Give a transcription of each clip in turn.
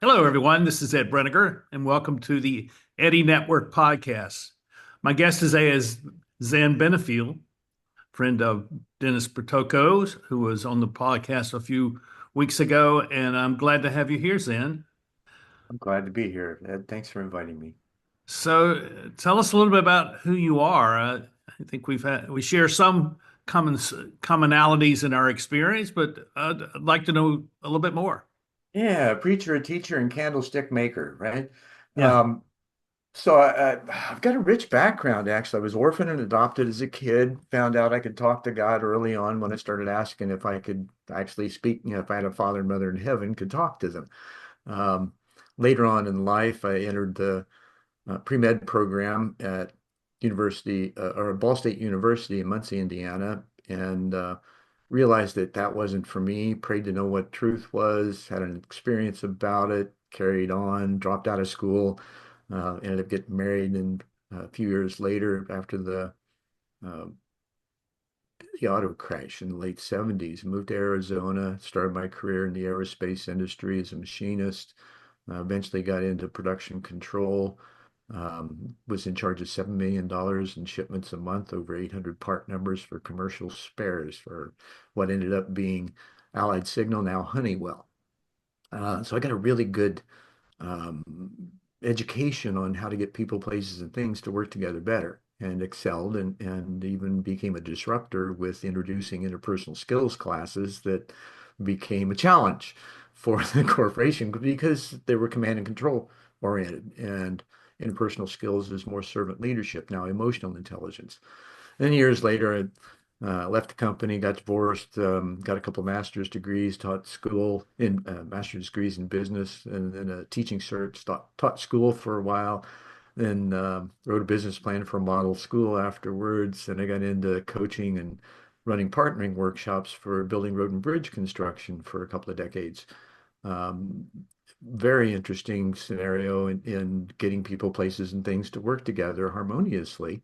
Hello, everyone. This is Ed Breniger, and welcome to the Eddie Network podcast. My guest today is Zen Benefiel, friend of Dennis Bertocco, who was on the podcast a few weeks ago, and I'm glad to have you here, Zen. I'm glad to be here, Ed. Thanks for inviting me. Tell us a little bit about who you are. I think we share some commonalities in our experience, but I'd like to know a little bit more. Yeah, a preacher, a teacher, and candlestick maker, right? Yeah. Um, I've got a rich background, actually. I was orphaned and adopted as a kid, found out I could talk to God early on when I started asking if I could actually speak, if I had a father and mother in heaven, could talk to them. Um, Later on in life, I entered the pre-med program at Ball State University in Muncie, Indiana, and realized that that wasn't for me. Prayed to know what truth was, had an experience about it, carried on, dropped out of school, ended up getting married, and a few years later, after uh, the auto crash in the late 70s, moved to Arizona, started my career in the aerospace industry as a machinist. Eventually got into production control, was in charge of $7 million in shipments a month, over 800 part numbers for commercial spares for what ended up being Allied Signal, now Honeywell. So I got a really good um, education on how to get people, places, and things to work together better, and excelled and even became a disruptor with introducing interpersonal skills classes that became a challenge for the corporation because they were command and control oriented. And interpersonal skills is more servant leadership, now emotional intelligence. Then years later, I left the company, got divorced, got a couple of master's degrees, taught school in master's degrees in business, and then a teaching cert, taught school for a while. Then wrote a business plan for a model school afterwards. And I got into coaching and running partnering workshops for building road and bridge construction for a couple of decades. Um, Very interesting scenario in getting people, places, and things to work together harmoniously.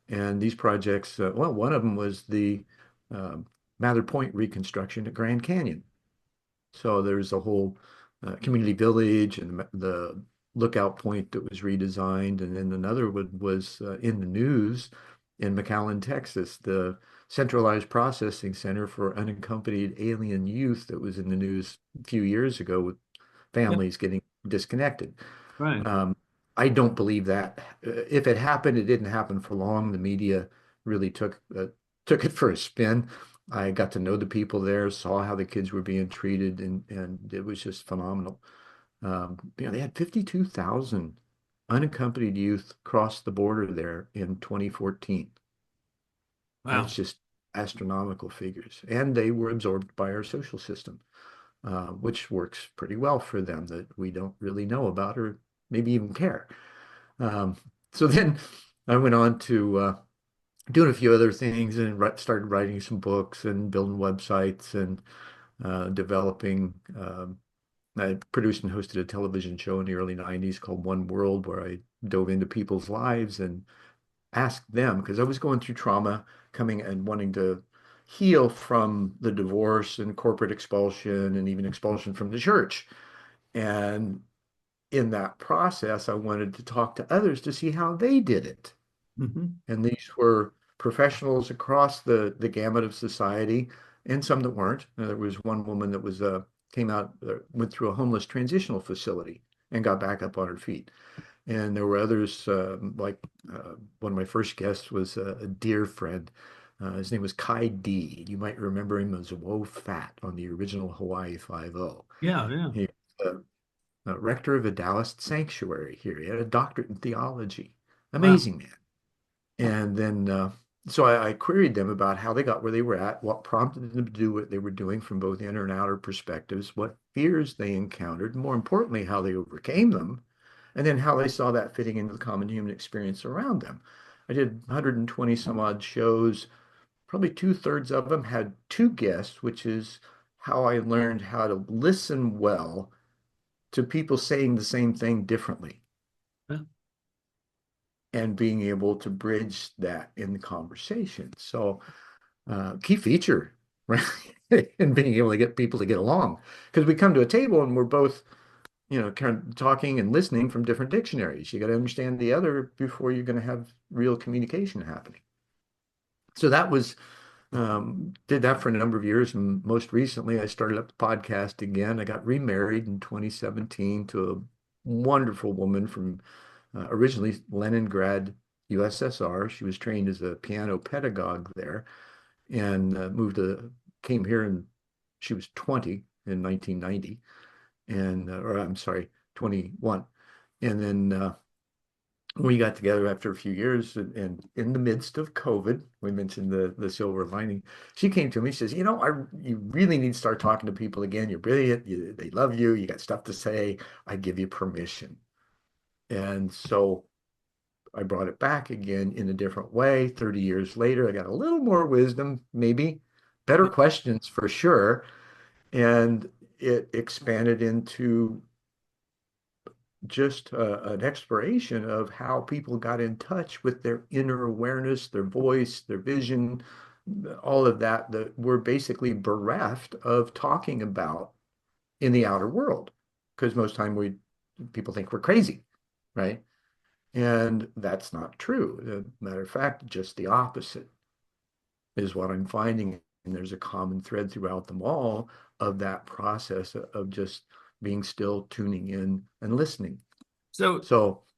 And these projects, well, one of them was the uh, Mather Point reconstruction at Grand Canyon. So there's a whole community village and the lookout point that was redesigned. And then another one was in the news in McAllen, Texas, the centralized processing center for unaccompanied alien youth that was in the news a few years ago with Yeah. families getting disconnected. Right. Um, I don't believe that. If it happened, it didn't happen for long. The media really took it for a spin. I got to know the people there, saw how the kids were being treated, and it was just phenomenal. They had 52,000 unaccompanied youth cross the border there in 2014. That's Wow. just astronomical figures, and they were absorbed by our social system, which works pretty well for them that we don't really know about or maybe even care. Um, so then I went on to doing a few other things and started writing some books and building websites and developing. I produced and hosted a television show in the early 90s called One World, where I dove into people's lives and asked them, because I was going through trauma, coming and wanting to heal from the divorce and corporate expulsion and even expulsion from the church. And in that process, I wanted to talk to others to see how they did it. Hmm. And these were professionals across the gamut of society and some that weren't. There was one woman that was came out, went through a homeless transitional facility and got back up on her feet. And there were others, like one of my first guests was a dear friend. His name was Kai D. You might remember him as Woe Fat on the original Hawaii Five-0. Yeah, yeah. He was rector of a Taoist sanctuary here. He had a doctorate in theology. Wow. Amazing man. And then, so I queried them about how they got where they were at, what prompted them to do what they were doing from both inner and outer perspectives, what fears they encountered, and more importantly, how they overcame them, and then how they saw that fitting into the common human experience around them. I did 120 some odd shows. Probably two-thirds of them had two guests, which is how I learned how to listen well to people saying the same thing differently Yeah. and being able to bridge that in the conversation. So, key feature, right? In being able to get people to get along. Because we come to a table and we're both kind of talking and listening from different dictionaries. You got to understand the other before you're going to have real communication happening. So that was did that for a number of years, and most recently I started up the podcast again. I got remarried in 2017 to a wonderful woman from originally Leningrad, USSR. She was trained as a piano pedagogue there, and came here, and she was 20 in 1990, and or I'm sorry, 21. And then we got together after a few years, and in the midst of COVID, we mentioned the silver lining. She came to me, she says, you really need to start talking to people again. You're brilliant. They love you. You got stuff to say. I give you permission. And so I brought it back again in a different way. 30 years later, I got a little more wisdom, maybe better questions for sure. And it expanded into just an exploration of how people got in touch with their inner awareness, their voice, their vision, all of that that we're basically bereft of talking about in the outer world. Because most time people think we're crazy, right? And that's not true. As a matter of fact, just the opposite is what I'm finding. And there's a common thread throughout them all of that process of just being still, tuning in, and listening. So,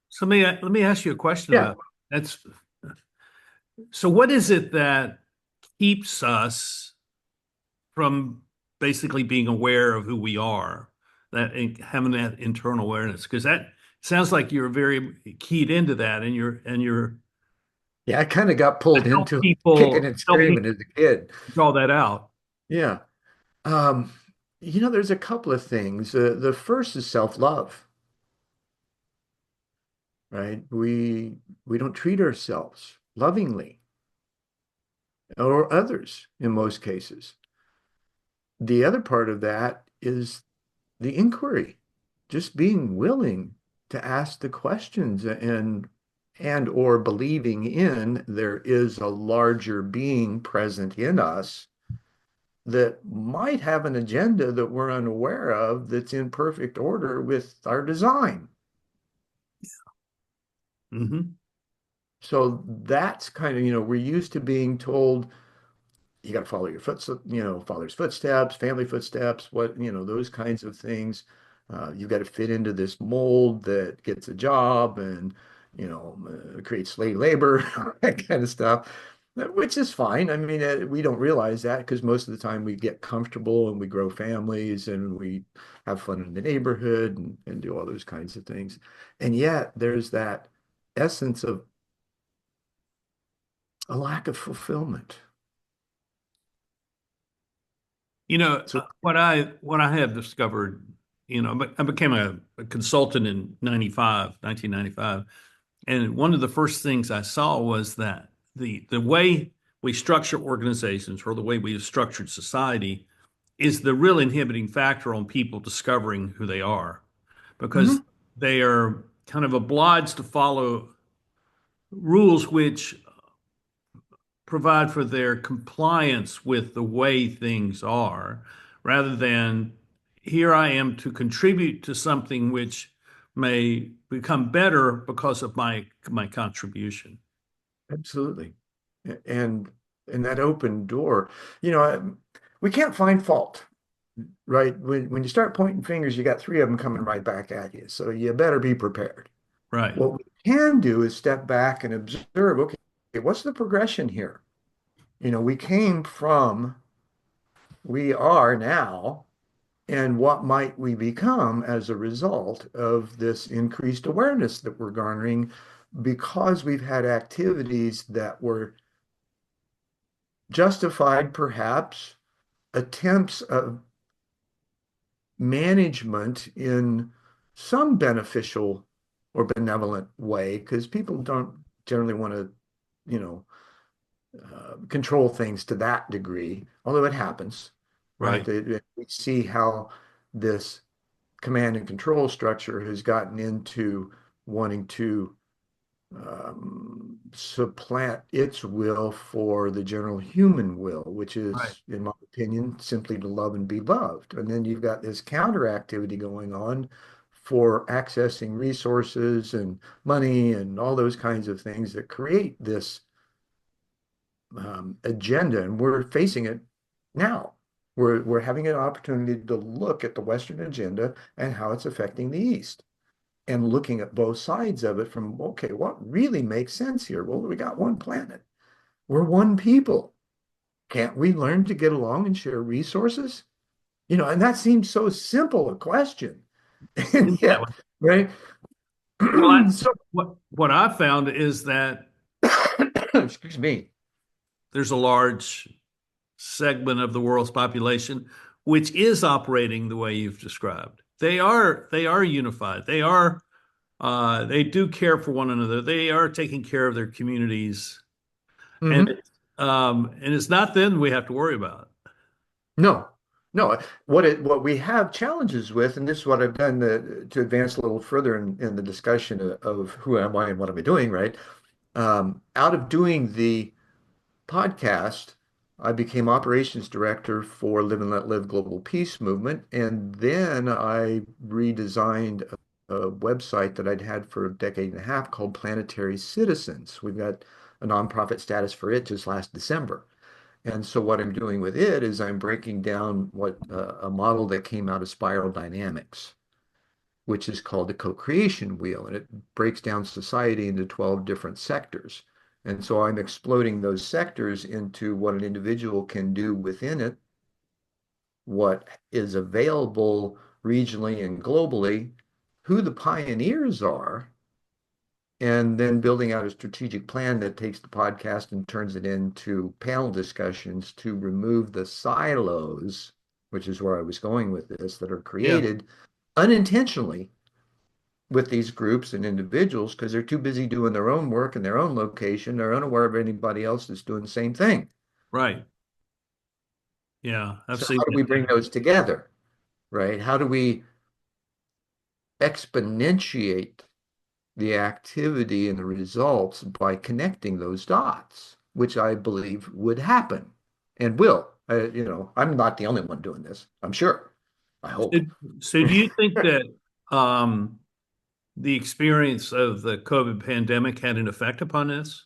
So, let me ask you a question yeah, about that's. So, what is it that keeps us from basically being aware of who we are, that having that internal awareness? Because that sounds like you're very keyed into that, and you're yeah, I kind of got pulled help into kicking people and help screaming people as a kid. draw that out. Yeah. Um, there's a couple of things. The first is self-love, right? We don't treat ourselves lovingly or others in most cases. The other part of that is the inquiry, just being willing to ask the questions and or believing in there is a larger being present in us that might have an agenda that we're unaware of that's in perfect order with our design. Hmm. So that's kind of, we're used to being told you got to follow your father's footsteps, family footsteps, those kinds of things. You've got to fit into this mold that gets a job and, creates slave labor, that kind of stuff, which is fine. I mean, we don't realize that because most of the time we get comfortable and we grow families and we have fun in the neighborhood and do all those kinds of things. And yet there's that essence of a lack of fulfillment. So, What I have discovered, but I became a consultant in 1995, and one of the first things I saw was that the way we structure organizations or the way we have structured society is the real inhibiting factor on people discovering who they are, because mhm. they are kind of obliged to follow rules which provide for their compliance with the way things are, rather than here I am to contribute to something which may become better because of my contribution. Absolutely. And that open door, you know, um, we can't find fault, right? When you start pointing fingers, you got three of them coming right back at you. So you better be prepared. Right, What we can do is step back and observe, okay, what's the progression here? We came from, we are now, and what might we become as a result of this increased awareness that we're garnering because we've had activities that were justified, perhaps, attempts of management in some beneficial or benevolent way, because people don't generally want to, you know, control things to that degree, although it happens, right? right, We see how this command and control structure has gotten into wanting to supplant its will for the general human will, which right. is, in my opinion, simply to love and be loved. And then you've got this counter activity going on for accessing resources and money and all those kinds of things that create this agenda, and we're facing it now. We're having an opportunity to look at the Western agenda and how it's affecting the East, and looking at both sides of it from, okay, what really makes sense here? Well, we got one planet. We're one people. Can't we learn to get along and share resources? And that seems so simple a question. And Exactly. yet, right? Well, So, what I found is that excuse me. there's a large segment of the world's population which is operating the way you've described. They are unified. They do care for one another. They are taking care of their communities, and Mhm. and it's not them we have to worry about. No, no. What we have challenges with, and this is what I've done to advance a little further in the discussion of who am I and what am I doing, right? Out of doing the podcast, I became operations director for Live and Let Live Global Peace Movement, and then I redesigned a website that I'd had for a decade and a half called Planetary Citizens. We've got a nonprofit status for it just last December. And so what I'm doing with it is I'm breaking down what a model that came out of spiral dynamics, which is called the co-creation wheel, and it breaks down society into 12 different sectors. And so I'm exploding those sectors into what an individual can do within it, what is available regionally and globally, who the pioneers are, and then building out a strategic plan that takes the podcast and turns it into panel discussions to remove the silos, which is where I was going with this, that are Yeah, created unintentionally with these groups and individuals because they're too busy doing their own work in their own location. They're unaware of anybody else that's doing the same thing. right. Yeah, I've So seen how do that we bring too. those together, right? How do we exponentiate the activity and the results by connecting those dots, which I believe would happen and will. I'm not the only one doing this, I'm sure. I So, hope. so do you think that um, the experience of the COVID pandemic had an effect upon this?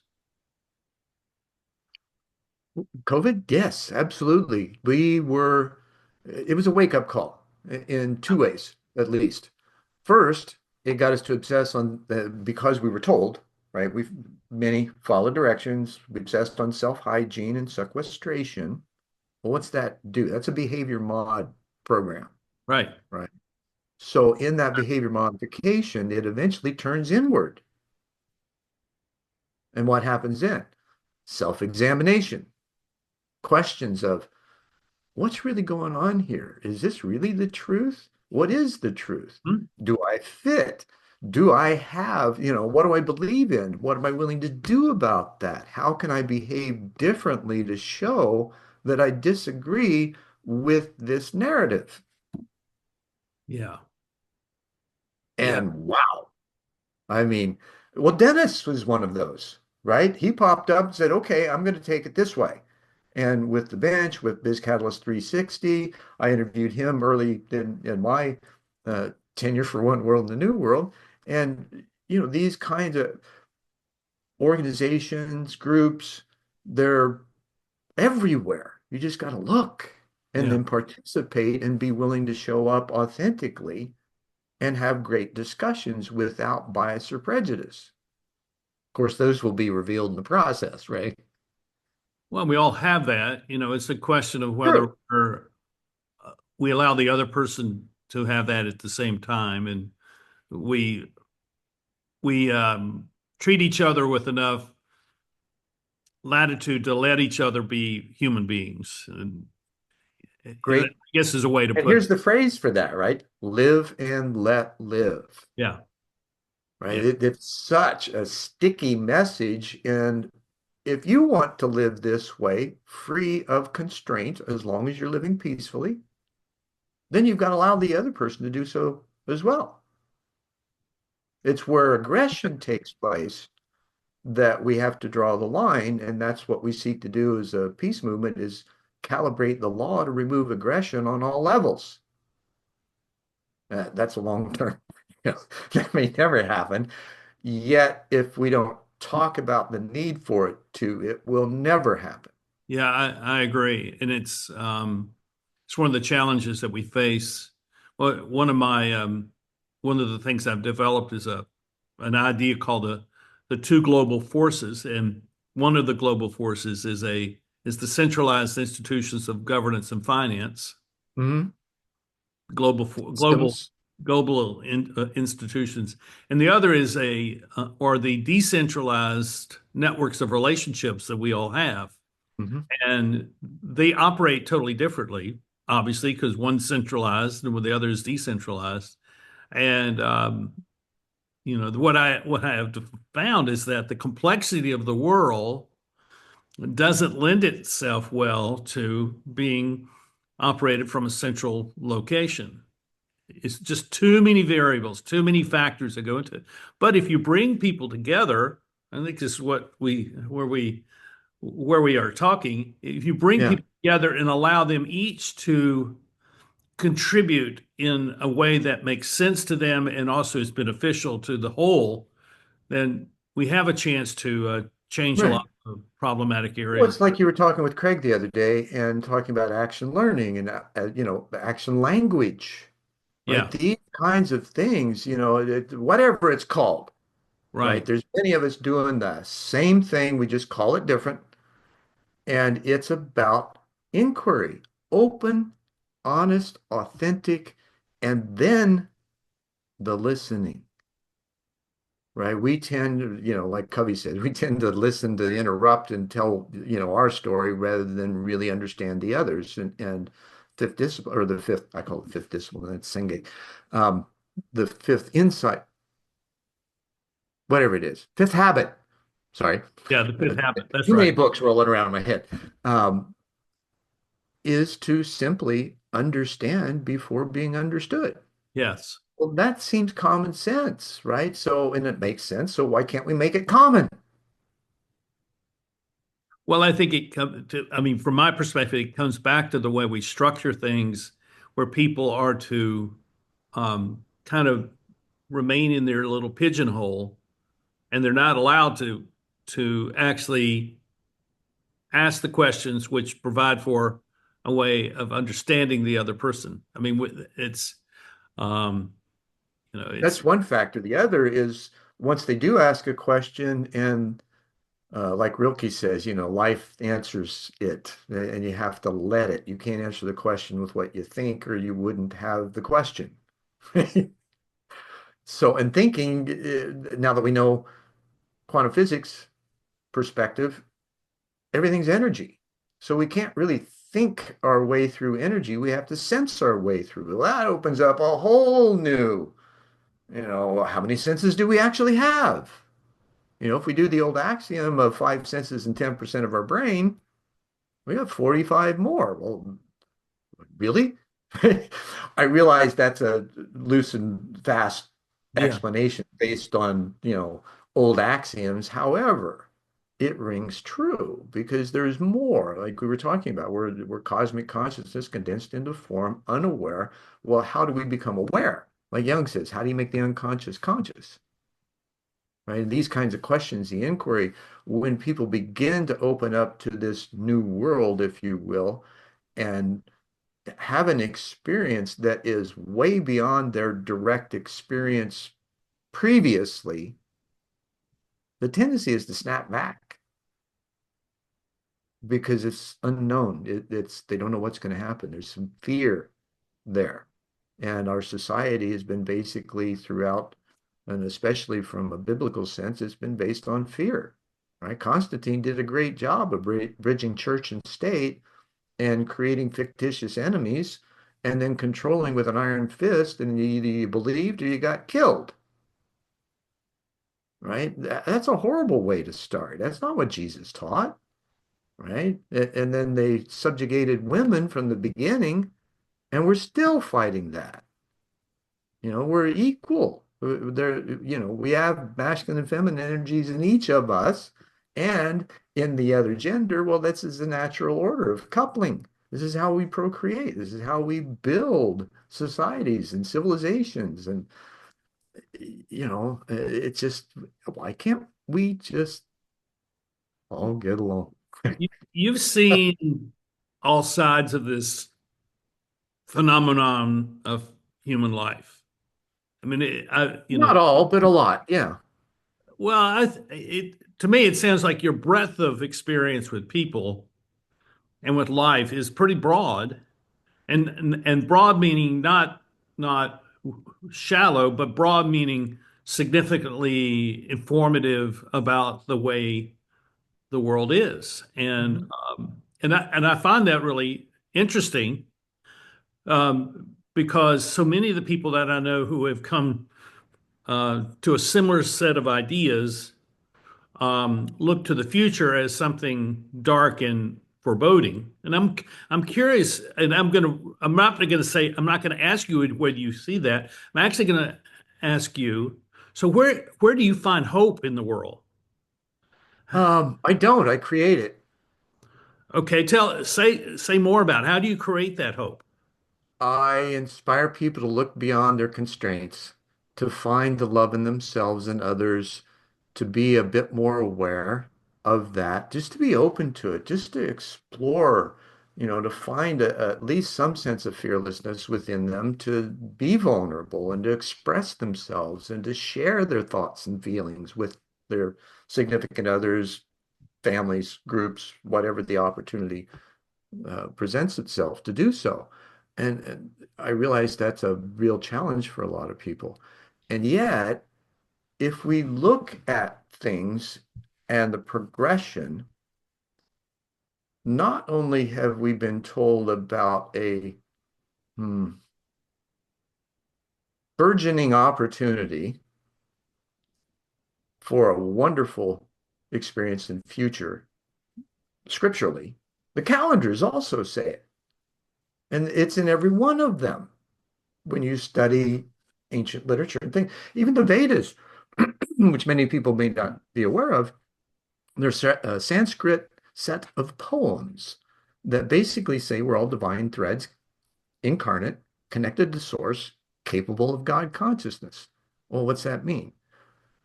COVID, yes, absolutely. It was a wake-up call in two ways, at least. First, it got us to obsess on because we were told, right? Many followed directions. We obsessed on self-hygiene and sequestration. Well, what's that do? That's a behavior mod program, Right. right? So in that behavior modification, it eventually turns inward. And what happens then? Self-examination, questions of what's really going on here? Is this really the truth? What is the truth? Hmm? Do I fit? Do I have, what do I believe in? What am I willing to do about that? How can I behave differently to show that I disagree with this narrative? Yeah. Yeah. And wow, I mean, well, Dennis was one of those, right? He popped up and said, okay, I'm going to take it this way. And with the bench, with Biz Catalyst 360, I interviewed him early in my tenure for One World in the New World. And, these kinds of organizations, groups, they're everywhere. You just got to look and Yeah. then participate and be willing to show up authentically and have great discussions without bias or prejudice. Of course, those will be revealed in the process, right? Well, we all have that. It's a question of whether True. we allow the other person to have that at the same time, and we we treat each other with enough latitude to let each other be human beings. And I Great. guess is a way to And put it. here's the phrase for that, right? Live and let live, Yeah. right? Yeah. It's such a sticky message. And if you want to live this way, free of constraint, as long as you're living peacefully, then you've got to allow the other person to do so as well. It's where aggression takes place that we have to draw the line, and that's what we seek to do as a peace movement is calibrate the law to remove aggression on all levels. That's a long term. that may never happen. Yet, if we don't talk about the need for it to, it will never happen. Yeah, I agree. And it's one of the challenges that we face. Well, one of the things I've developed is an idea called the two global forces. And one of the global forces is the centralized institutions of governance and finance, Hmm. global Systems. institutions, and the other is or the decentralized networks of relationships that we all have. Hmm. And they operate totally differently, obviously, because one's centralized and the other is decentralized. And what I have found is that the complexity of the world doesn't lend itself well to being operated from a central location. It's just too many variables, too many factors that go into it. But if you bring people together, I think this is where we are talking. If you bring Yeah. people together and allow them each to contribute in a way that makes sense to them and also is beneficial to the whole, then we have a chance to change a Right. lot of problematic Well, areas. it's like you were talking with Craig the other day and talking about action learning and action language, right? Yeah, These kinds of things, whatever it's called, right? right. There's many of us doing the same thing. We just call it different. And it's about inquiry, open, honest, authentic, and then the listening, right? We tend to, like Covey says, we tend to listen to interrupt and tell, our story rather than really understand the others. And fifth discipline, or the fifth, I call it fifth discipline, that's Senge. Um, the fifth insight, whatever it is, fifth habit, sorry, Yeah, the fifth habit. That's too many right. books rolling around in my head, um, is to simply understand before being understood. Yes. Well, that seems common sense, right? So, and it makes sense. So why can't we make it common? Well, I think it comes to, I mean, from my perspective, it comes back to the way we structure things where people are to kind of remain in their little pigeonhole and they're not allowed to actually ask the questions which provide for a way of understanding the other person. I mean, it's um, That's it's one factor. The other is once they do ask a question, and like Rilke says, life answers it, and you have to let it. You can't answer the question with what you think, or you wouldn't have the question. So, and thinking, now that we know quantum physics perspective, everything's energy. So we can't really think our way through energy. We have to sense our way through. Well, that opens up a whole new, how many senses do we actually have? If we do the old axiom of five senses and 10% of our brain, we have 45 more. Well, really? I realize that's a loose and fast yeah, explanation based on, old axioms. However, it rings true because there's more, like we were talking about. We're cosmic consciousness condensed into form, unaware. Well, how do we become aware? Like Jung says, how do you make the unconscious conscious? Right? These kinds of questions, the inquiry, when people begin to open up to this new world, if you will, and have an experience that is way beyond their direct experience previously, the tendency is to snap back because it's unknown. It's they don't know what's going to happen. There's some fear there. And our society has been basically throughout, and especially from a biblical sense, it's been based on fear, right? Constantine did a great job of bridging church and state and creating fictitious enemies and then controlling with an iron fist, and either you believed or you got killed, right? That's a horrible way to start. That's not what Jesus taught, right? And then they subjugated women from the beginning, and we're still fighting that. We're equal. There, we have masculine and feminine energies in each of us, and in the other gender. Well, this is the natural order of coupling. This is how we procreate. This is how we build societies and civilizations. And it's just, why can't we just all get along? You've seen all sides of this phenomenon of human life. I mean, Not all, but a lot. Yeah. well, to me, it sounds like your breadth of experience with people and with life is pretty broad, and broad meaning not shallow, but broad meaning significantly informative about the way the world is, Mhm. and I find that really interesting, because so many of the people that I know who have come to a similar set of ideas look to the future as something dark and foreboding. And I'm curious, and I'm not going to say I'm not going to ask you whether you see that. I'm actually going to ask you. So where do you find hope in the world? I don't. I create it. Okay, say more about it. How do you create that hope? I inspire people to look beyond their constraints, to find the love in themselves and others, to be a bit more aware of that, just to be open to it, just to explore, to find at least some sense of fearlessness within them, to be vulnerable and to express themselves and to share their thoughts and feelings with their significant others, families, groups, whatever the opportunity presents itself to do so. And I realize that's a real challenge for a lot of people. And yet, if we look at things and the progression, not only have we been told about a hmm, burgeoning opportunity for a wonderful experience in future scripturally, the calendars also say it. And it's in every one of them when you study ancient literature and things. Even the Vedas, which many people may not be aware of, there's a Sanskrit set of poems that basically say we're all divine threads, incarnate, connected to source, capable of God consciousness. Well, what's that mean?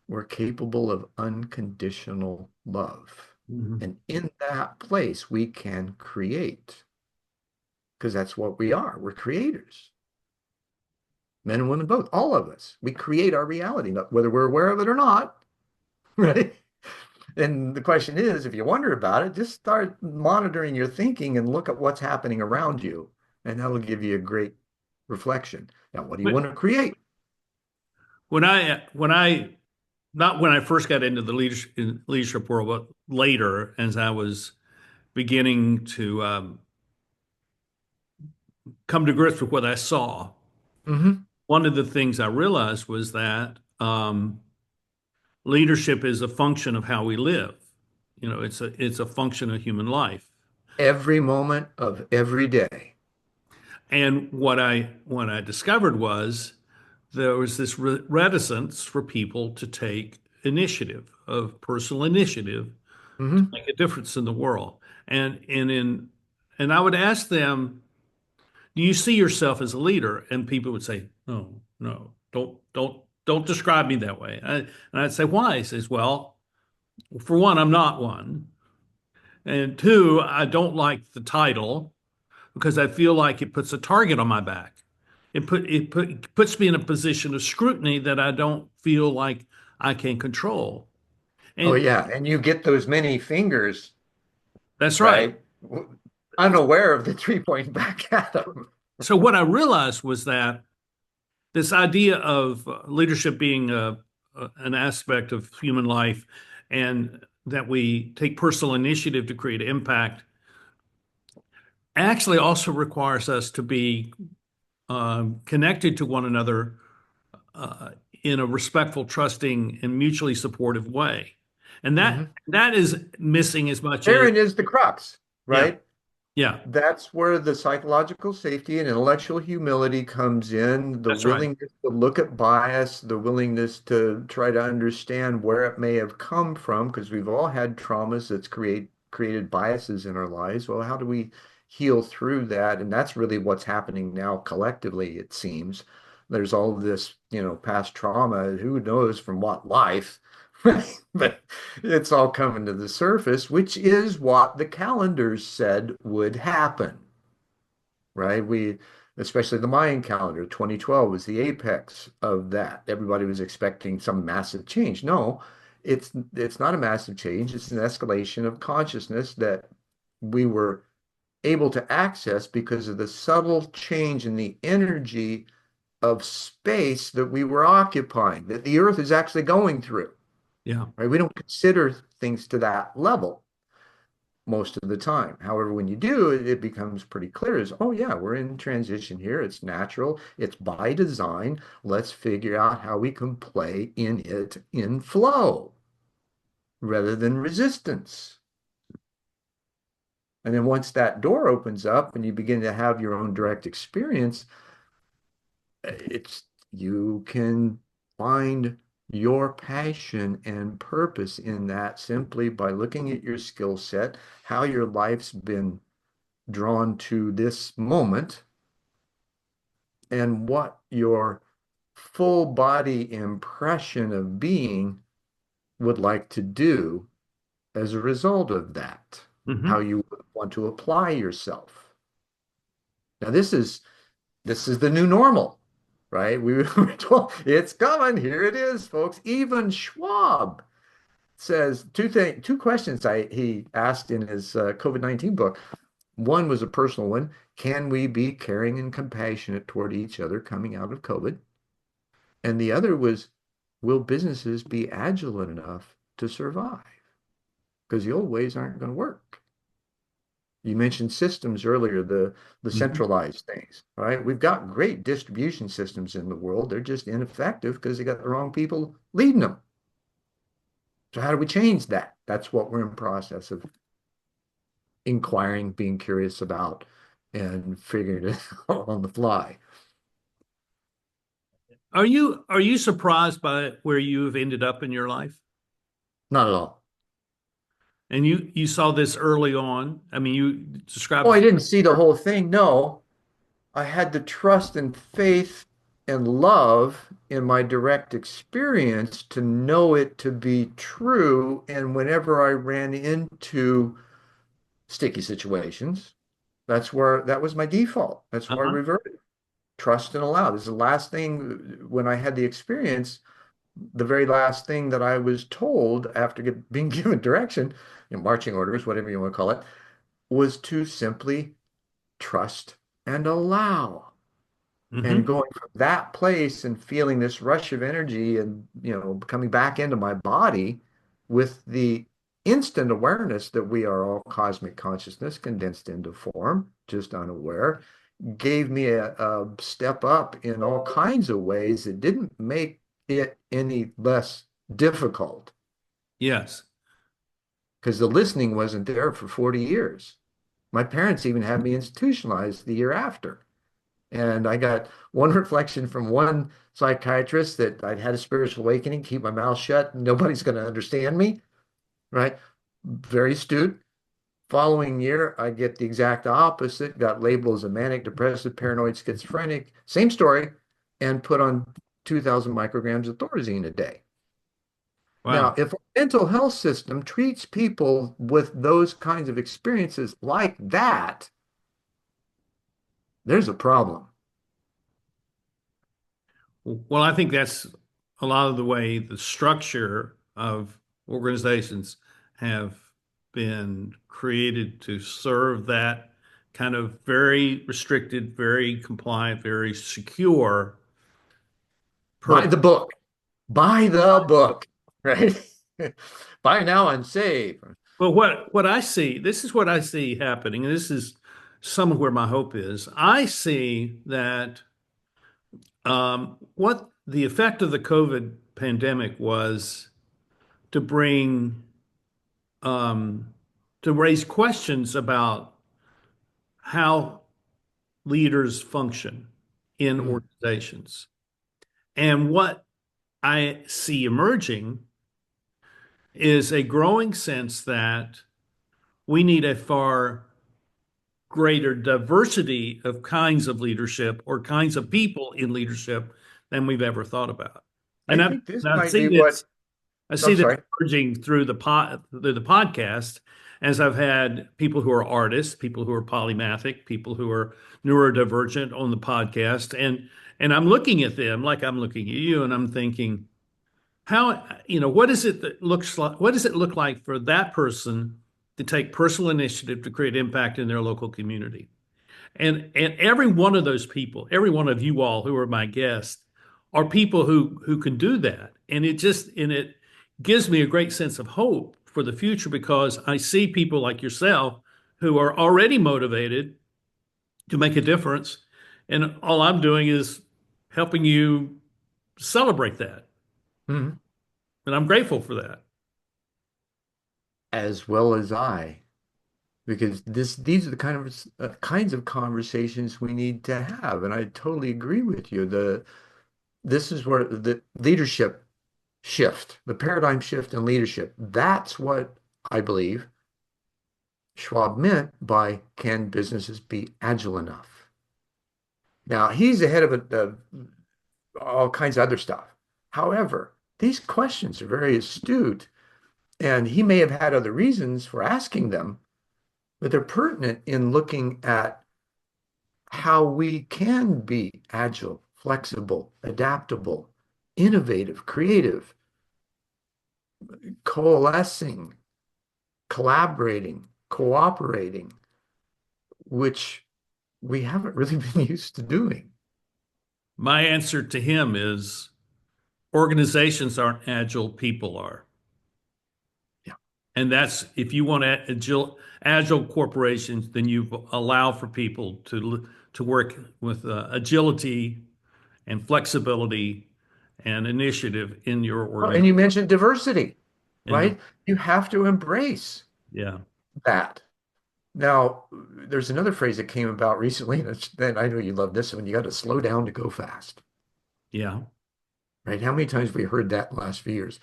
We're capable of unconditional love. Mhm. And in that place, we can create because that's what we are. We're creators, men and women both, all of us. We create our reality, whether we're aware of it or not, right? And the question is, if you wonder about it, just start monitoring your thinking and look at what's happening around you. And that'll give you a great reflection. Now, what do you When want to create? when I not when I first got into the leadership world, but later as I was beginning to come to grips with what I saw, Hmm. one of the things I realized was that leadership is a function of how we live. It's a function of human life. Every moment of every day. And what I discovered was there was this reticence for people to take initiative, of personal initiative, to Hmm. make a difference in the world. And I would ask them, "Do you see yourself as a leader?" And people would say, "No, no, don't describe me that way." And I'd say, "Why?" He says, "Well, for one, I'm not one, and two, I don't like the title because I feel like it puts a target on my back. It puts me in a position of scrutiny that I don't feel like I can control." Oh, And yeah. And you get those many fingers, that's right. right? Unaware of the three pointing back at them. So what I realized was that this idea of leadership being an aspect of human life, and that we take personal initiative to create impact, actually also requires us to be connected to one another uh, in a respectful, trusting, and mutually supportive way. And that Hmm. that is missing as much as Therein is the crux, yeah, right? yeah, That's where the psychological safety and intellectual humility comes in, the that's right. willingness to look at bias, the willingness to try to understand where it may have come from, because we've all had traumas that's created biases in our lives. Well, how do we heal through that? And that's really what's happening now collectively, it seems. there's all this, past trauma, who knows from what life, but it's all coming to the surface, which is what the calendars said would happen, right? Especially the Mayan calendar, 2012 was the apex of that. Everybody was expecting some massive change. No, it's not a massive change. It's an escalation of consciousness that we were able to access because of the subtle change in the energy of space that we were occupying, that the Earth is actually going through, Yeah. right? We don't consider things to that level most of the time. However, when you do, it becomes pretty clear as, oh yeah, we're in transition here. It's natural. It's by design. Let's figure out how we can play in it in flow rather than resistance. And then once that door opens up and you begin to have your own direct experience, it's you can find your passion and purpose in that simply by looking at your skill set, how your life's been drawn to this moment, and what your full body impression of being would like to do as a result of that, how Hmm. you want to apply yourself. Now, this is the new normal, right? We were told it's coming. Here it is, folks. Even Schwab says two questions he asked in his COVID-19 book. One was a personal one. Can we be caring and compassionate toward each other coming out of COVID? And the other was, will businesses be agile enough to survive? Because the old ways aren't going to work. You mentioned systems earlier, the Hmm. centralized things, right? We've got great distribution systems in the world. They're just ineffective because they got the wrong people leading them. So how do we change that? That's what we're in process of inquiring, being curious about, and figuring it out on the fly. Are you surprised by where you've ended up in your life? Not at all. And you saw this early on. I mean, you Oh, I described. didn't see the whole thing. No, I had the trust and faith and love in my direct experience to know it to be true. And whenever I ran into sticky situations, that was my default. That's where I Uh-huh. reverted. Trust and allow. This is the last thing when I had the experience, the very last thing that I was told after being given direction, marching orders, whatever you want to call it, was to simply trust and allow. And Hmm. going from that place and feeling this rush of energy and, coming back into my body with the instant awareness that we are all cosmic consciousness condensed into form, just unaware, gave me a step up in all kinds of ways that didn't make it any less difficult Yes. because the listening wasn't there for 40 years. My parents even had me institutionalized the year after. And I got one reflection from one psychiatrist that I'd had a spiritual awakening, keep my mouth shut, nobody's going to understand me, right? Very astute. Following year, I get the exact opposite, got labeled as a manic, depressive, paranoid, schizophrenic, same story, and put on 2,000 micrograms of Thorazine a day. Now, Wow. if our mental health system treats people with those kinds of experiences like that, there's a problem. Well, I think that's a lot of the way the structure of organizations have been created to serve that kind of very restricted, very compliant, very secure Buy purpose. the book. Buy the book, right? Buy now and save. But what I see, this is what I see happening, and this is some of where my hope is. I see that what the effect of the COVID pandemic was to bring um, to raise questions about how leaders function in Mm, organizations. And what I see emerging is a growing sense that we need a far greater diversity of kinds of leadership or kinds of people in leadership than we've ever thought about. I And think this I might see be what, this, I see I'm this sorry. emerging through the podcast as I've had people who are artists, people who are polymathic, people who are neurodivergent on the podcast, and I'm looking at them like I'm looking at you, and I'm thinking, how, what is it that looks like, what does it look like for that person to take personal initiative to create impact in their local community? And every one of those people, every one of you all who are my guests, are people who can do that. And it gives me a great sense of hope for the future because I see people like yourself who are already motivated to make a difference. And all I'm doing is helping you celebrate that. Mhm. And I'm grateful for that. As well as I, because these are the kinds of conversations we need to have. And I totally agree with you. This is where the leadership shift, the paradigm shift in leadership, that's what I believe Schwab meant by can businesses be agile enough? Now, he's ahead of all kinds of other stuff. However, these questions are very astute, and he may have had other reasons for asking them, but they're pertinent in looking at how we can be agile, flexible, adaptable, innovative, creative, coalescing, collaborating, cooperating, which we haven't really been used to doing. My answer to him is organizations aren't agile, people are. Yeah. And that's if you want agile corporations, then you allow for people to work with agility and flexibility and initiative in your Well, and you organization. mentioned diversity, And right? You have to embrace yeah, that. Now, there's another phrase that came about recently, and I know you love this one. You got to slow down to go fast, yeah, right? How many times have we heard that in the last few years?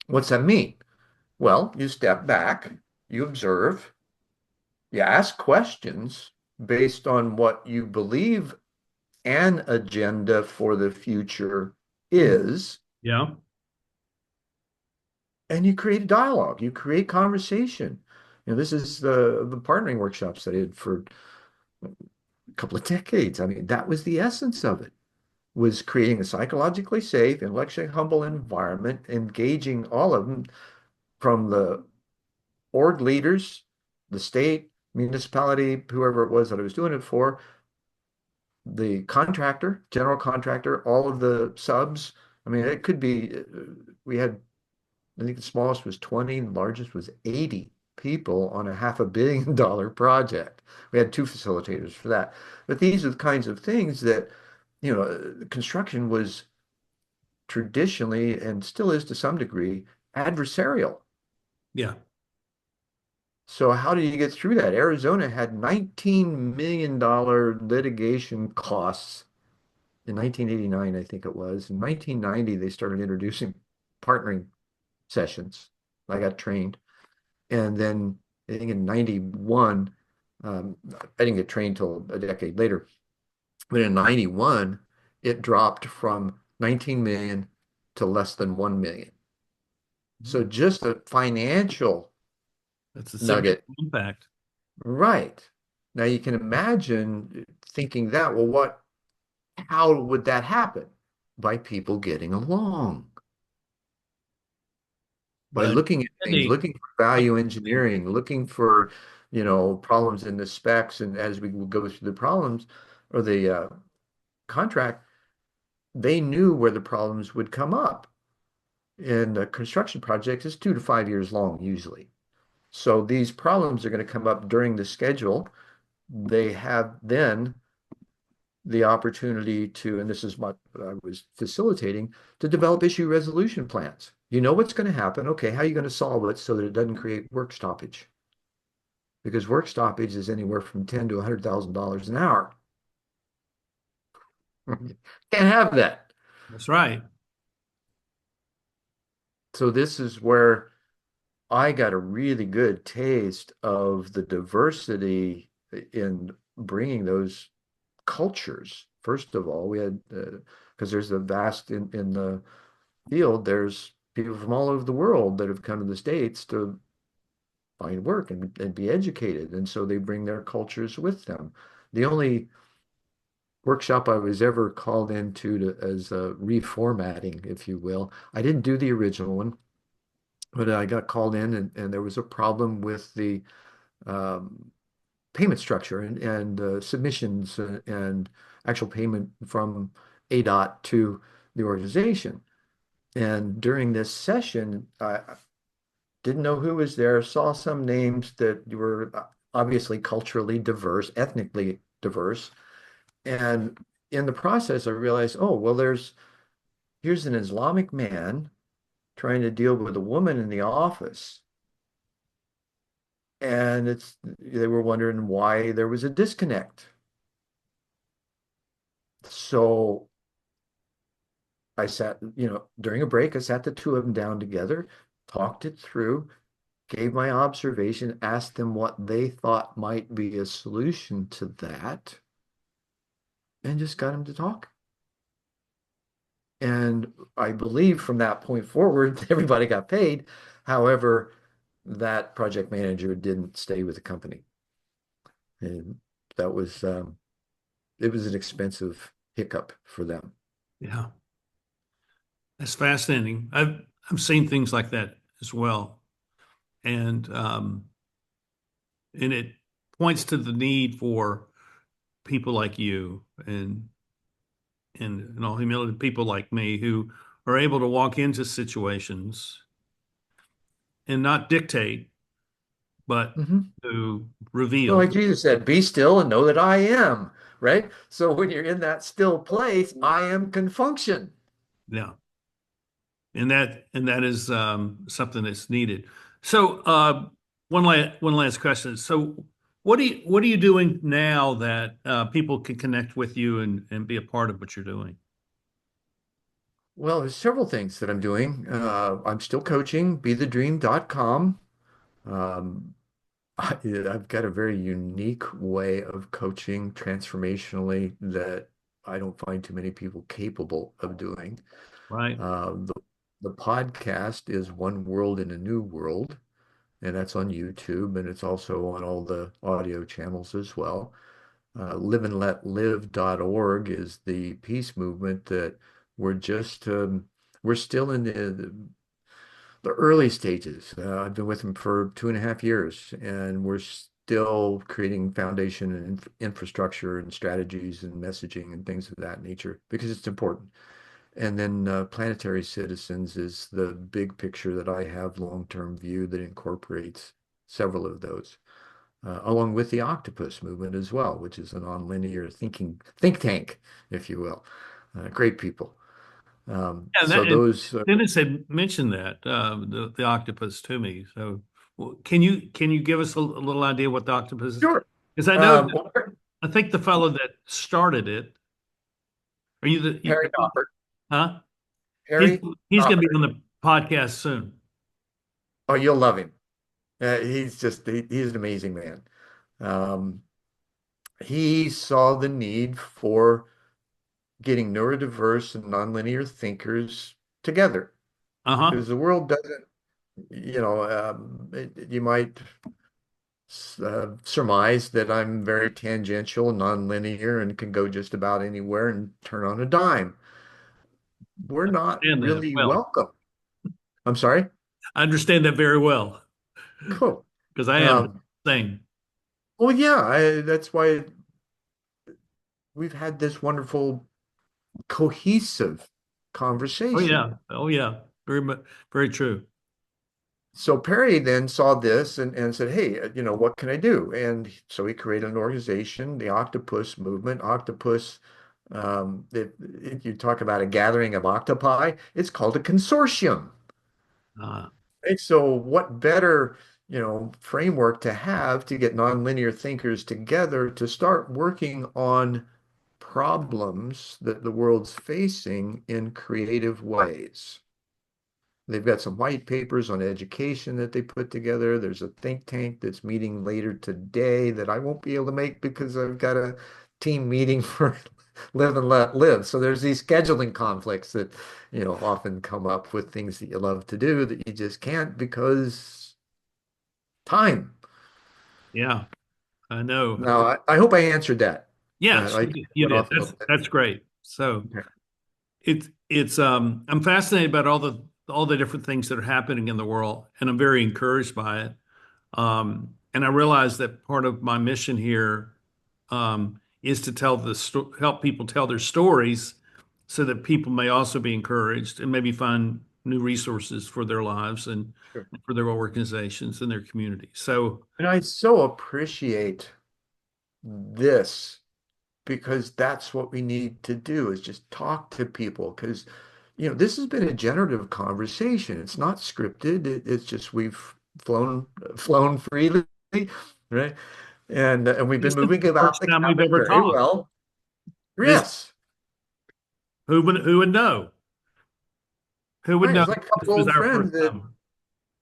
What's that mean? Well, you step back, you observe, you ask questions based on what you believe an agenda for the future is, yeah, and you create a dialogue, you create conversation. This is the partnering workshops that I did for a couple of decades. I mean, that was the essence of it, was creating a psychologically safe, intellectually humble environment, engaging all of them from the org leaders, the state, municipality, whoever it was that I was doing it for, the contractor, general contractor, all of the subs. I mean, it could be, we had, I think the smallest was 20, the largest was 80 people on a $500 million project. We had two facilitators for that. But these are the kinds of things that, construction was traditionally and still is to some degree adversarial. yeah. So how do you get through that? Arizona had $19 million litigation costs in 1989, I think it was. In 1990, they started introducing partnering sessions. I got trained. And then I think in 91, I didn't get trained till a decade later. But in 91, it dropped from 19 million to less than 1 million. So just a financial That's a significant nugget. impact. Right. Now you can imagine thinking that, well, how would that happen? By people getting along, by By looking at things, understanding, looking for value engineering, looking for, problems in the specs. And as we go through the problems or the contract, they knew where the problems would come up. And a construction project is 2 to 5 years long, usually. So these problems are going to come up during the schedule. They have then the opportunity to, and this is what I was facilitating, to develop issue resolution plans. You know what's going to happen. Okay, how are you going to solve it so that it doesn't create work stoppage? Because work stoppage is anywhere from $10 to $100,000 an hour. Can't have that. that's right. So this is where I got a really good taste of the diversity in bringing those cultures. First of all, we had because there's a vast in the field, there's people from all over the world that have come to the States to find work and be educated. And so they bring their cultures with them. The only workshop I was ever called into as reformatting, if you will, I didn't do the original one, but I got called in and there was a problem with the um, payment structure and submissions and actual payment from ADOT to the organization. And during this session, I didn't know who was there, saw some names that were obviously culturally diverse, ethnically diverse. And in the process, I realized, oh, well, here's an Islamic man trying to deal with a woman in the office. And they were wondering why there was a disconnect. So I sat, during a break, I sat the two of them down together, talked it through, gave my observation, asked them what they thought might be a solution to that, and just got them to talk. And I believe from that point forward, everybody got paid. However, that project manager didn't stay with the company. And that was, it was an expensive hiccup for them. Yeah, that's fascinating. I've seen things like that as well, and it points to the need for people like you and in all humility, people like me who are able to walk into situations and not dictate, but Mhm. to Well, like reveal. Jesus said, be still and know that I am, right? So when you're in that still place, I am can function. Yeah, and that is something that's needed. So, one last question. So, what are you doing now that people can connect with you and be a part of what you're doing? Well, there's several things that I'm doing. I'm still coaching, BeTheDream.com. Um, I've got a very unique way of coaching transformationally that I don't find too many people capable of doing. Right. Uh, the, the podcast is One World in a New World, and that's on YouTube, and it's also on all the audio channels as well. Liveandletlive.org is the peace movement that we're just we're still in the early stages. I've been with them for 2.5 years, and we're still creating foundation and infrastructure and strategies and messaging and things of that nature because it's important. And then Planetary Citizens is the big picture that I have long-term view that incorporates several of those, along with the Octopus movement as well, which is a nonlinear thinking think tank, if you will. Great people. Yeah, So and those, Dennis had mentioned that the octopus to me. So, can you give us a little idea what the octopus is? sure. Because I know Um, that, I think the fellow that started it. Are you Perry Doppert. huh? He's Perry he's going to be Doppert. on the podcast soon. Oh, you'll love him. He's an amazing man. Um, he saw the need for getting neurodiverse and nonlinear thinkers together Uh-huh. because the world doesn't, you might surmise that I'm very tangential, nonlinear, and can go just about anywhere and turn on a dime. We're not Understand that really well. welcome. I'm sorry. I understand that very well Cool. because I am the Um, same. well, yeah, that's why we've had this wonderful cohesive Oh conversation. yeah. Oh yeah. Very true. So Perry then saw this and said, hey, what can I do? And so he created an organization, the Octopus Movement. Octopus, if you talk about a gathering of octopi, it's called a consortium. Uh, Right? So what better, framework to have to get nonlinear thinkers together to start working on problems that the world's facing in creative ways. They've got some white papers on education that they put together. There's a think tank that's meeting later today that I won't be able to make because I've got a team meeting for live and let live. So there's these scheduling conflicts that, often come up with things that you love to do that you just can't because time. Yeah, I know. Now, I hope I answered that. Yes, I you went did. off a little bit. That's great. So Okay. it's I'm fascinated about all the different things that are happening in the world, and I'm very encouraged by it. And I realize that part of my mission here is to help people tell their stories so that people may also be encouraged and maybe find new resources for their lives and Sure. for their organizations and their communities. So, And I so appreciate this because that's what we need to do is just talk to people because this has been a generative conversation. It's not scripted. It's just we've flown freely, right? And we've this been is moving the about first the time we've cabin ever very talked. well. This Yes. who would know? Who would Right. know It's like a this couple was old our friends first that time?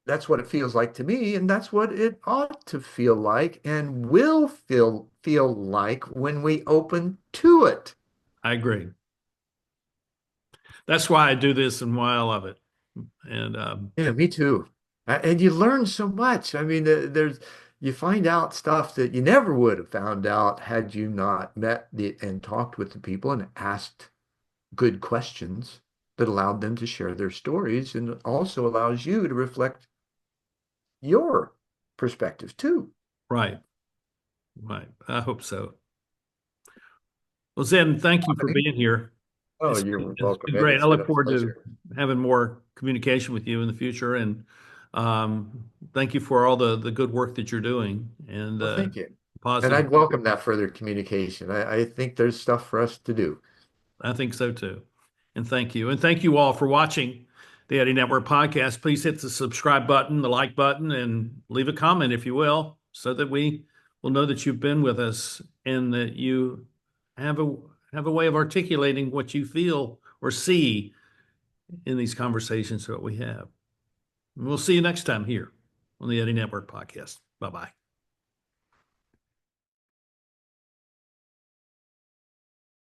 that's what it feels like to me, and that's what it ought to feel like and will feel like when we open to it. I agree. That's why I do this and why I love it. And Yeah, me too. And you learn so much. I mean, you find out stuff that you never would have found out had you not met and talked with the people and asked good questions that allowed them to share their stories and it also allows you to reflect your perspective too. right, right. I hope so. Well, Zen, thank you for being here. Oh, you're It's welcome, been Ed. great. I It's been a look forward to pleasure. having more communication with you in the future. And thank you for all the good work that you're doing and Well, thank you. And positive. I'd welcome that further communication. I think there's stuff for us to do. I think so too. And thank you. And thank you all for watching the Eddie Network podcast. Please hit the subscribe button, the like button, and leave a comment if you will, so that we will know that you've been with us and that you have a way of articulating what you feel or see in these conversations that we have. And we'll see you next time here on the Eddie Network podcast. Bye bye.